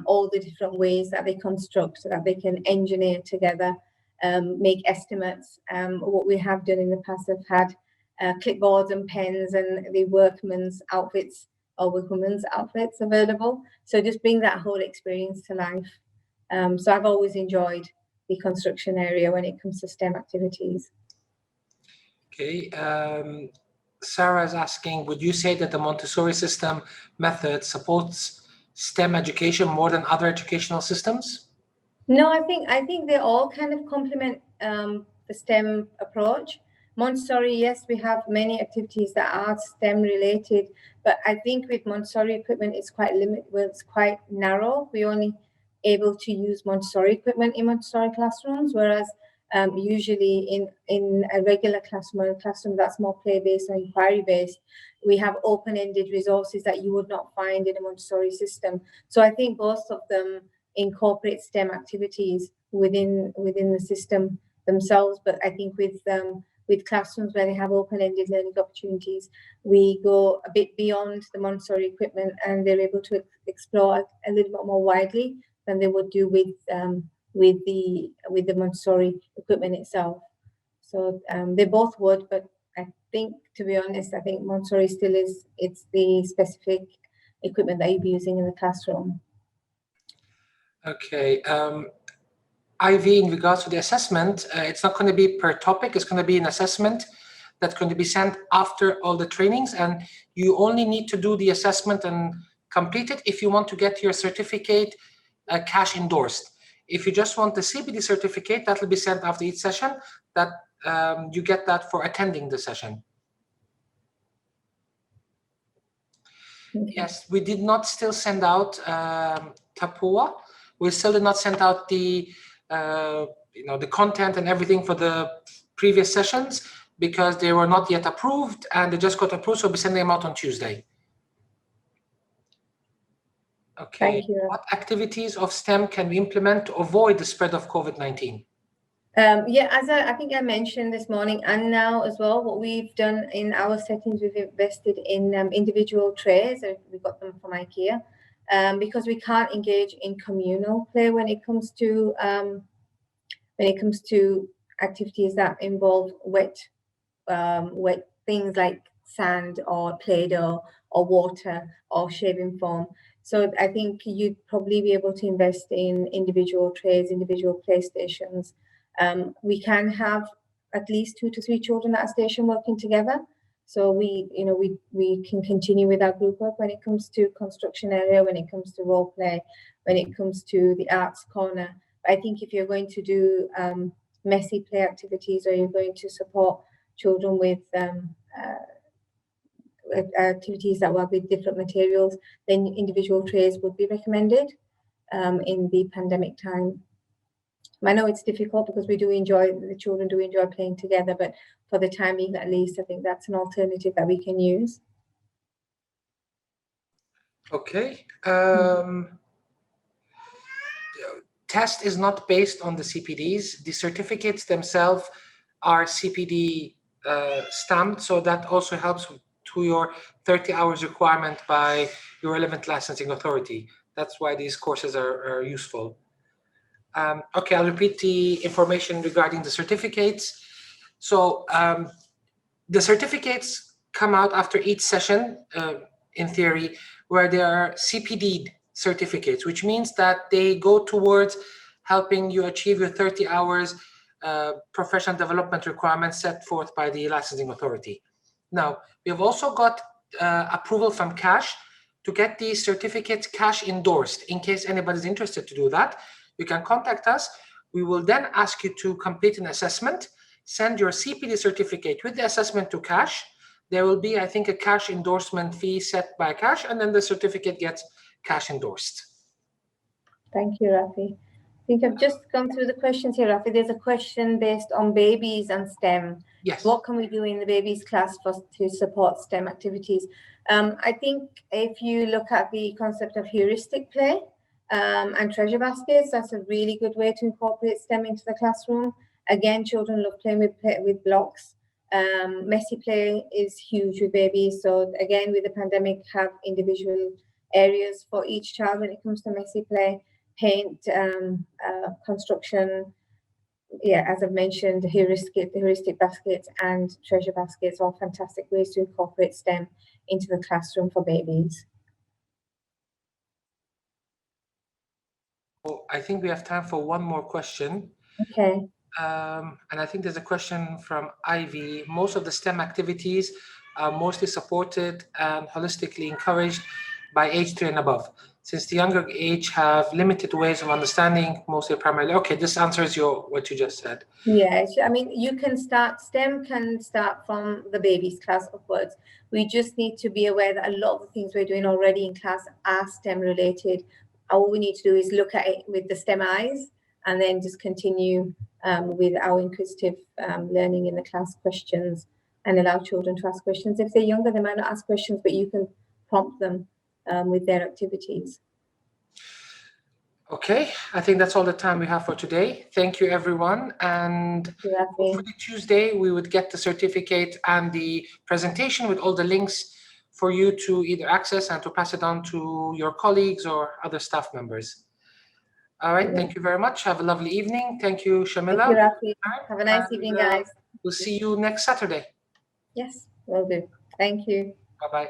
all the different ways that they construct, so that they can engineer together, make estimates. What we have done in the past, have had clipboards and pens and the workmen's outfits or women's outfits available. So just bring that whole experience to life. So I've always enjoyed the construction area when it comes to STEM activities. Okay, Sarah is asking, would you say that the Montessori system method supports STEM education more than other educational systems? No, I think they all kind of complement the STEM approach. Montessori, yes, we have many activities that are STEM related, but I think with Montessori equipment, it's quite limited. Well, it's quite narrow. We only able to use Montessori equipment in Montessori classrooms, whereas usually in a regular classroom or a classroom that's more play-based or inquiry-based, we have open-ended resources that you would not find in a Montessori system. So I think both of them incorporate STEM activities within the system themselves. But I think with classrooms where they have open-ended learning opportunities, we go a bit beyond the Montessori equipment and they're able to explore a little bit more widely than they would do with the Montessori equipment itself. So they both would, but I think, to be honest, I think Montessori still it's the specific equipment that you'd be using in the classroom. Okay. Ivy, in regards to the assessment, it's not going to be per topic. It's going to be an assessment that's going to be sent after all the trainings, and you only need to do the assessment and complete it if you want to get your certificate cash endorsed. If you just want the CBD certificate, that will be sent after each session. That you get that for attending the session. Okay. Yes, we did not still send out Tapua. We still did not send out the the content and everything for the previous sessions because they were not yet approved, and they just got approved, so we'll be sending them out on Tuesday. Okay. Thank you. What activities of STEM can we implement to avoid the spread of COVID-19? Yeah, as I think I mentioned this morning and now as well, what we've done in our settings, we've invested in individual trays. We got them from IKEA because we can't engage in communal play when it comes to activities that involve wet things like sand or Play-Doh or water or shaving foam. So I think you'd probably be able to invest in individual trays, individual playstations. We can have at least 2 to 3 children at a station working together. So we can continue with our group work when it comes to construction area, when it comes to role play, when it comes to the arts corner. I think if you're going to do messy play activities, or you're going to support children with activities that work with different materials, then individual trays would be recommended in the pandemic time. I know it's difficult because the children do enjoy playing together, but for the time being at least, I think that's an alternative that we can use. Okay. Test is not based on the CPDs. The certificates themselves are CPD stamped, so that also helps to your 30 hours requirement by your relevant licensing authority. That's why these courses are useful. Okay, I'll repeat the information regarding the certificates. So the certificates come out after each session, in theory, where they are CPD certificates, which means that they go towards helping you achieve your 30 hours professional development requirements set forth by the licensing authority. Now, we have also got approval from CASH to get these certificates CASH endorsed. In case anybody's interested to do that, you can contact us. We will then ask you to complete an assessment, send your CPD certificate with the assessment to CASH. There will be, I think, a CASH endorsement fee set by CASH, and then the certificate gets CASH endorsed. Thank you, Rafi. I think I've just gone through the questions here, Rafi. There's a question based on babies and STEM. Yes. What can we do in the babies class to support STEM activities? I think if you look at the concept of heuristic play and treasure baskets, that's a really good way to incorporate STEM into the classroom. Again, children love playing with blocks. Messy play is huge with babies. So again, with the pandemic, have individual areas for each child when it comes to messy play, paint, construction. Yeah, as I've mentioned, the heuristic baskets and treasure baskets are fantastic ways to incorporate STEM into the classroom for babies. Oh, I think we have time for one more question. Okay. And I think there's a question from Ivy. Most of the STEM activities are mostly supported and holistically encouraged by age 3 and above, since the younger age have limited ways of understanding, mostly primarily. Okay, this answers what you just said. Yeah, I mean, STEM can start from the baby's class upwards. We just need to be aware that a lot of the things we're doing already in class are STEM related. All we need to do is look at it with the STEM eyes and then just continue with our inquisitive learning in the class questions and allow children to ask questions. If they're younger, they might not ask questions, but you can prompt them with their activities. Okay, I think that's all the time we have for today. Thank you, everyone. And hopefully Tuesday, we would get the certificate and the presentation with all the links for you to either access and to pass it on to your colleagues or other staff members. All right, thank you very much. Have a lovely evening. Thank you, Shamila. Thank you, Rafi. Have a nice evening, guys. We'll see you next Saturday. Yes, will do. Thank you. Bye-bye.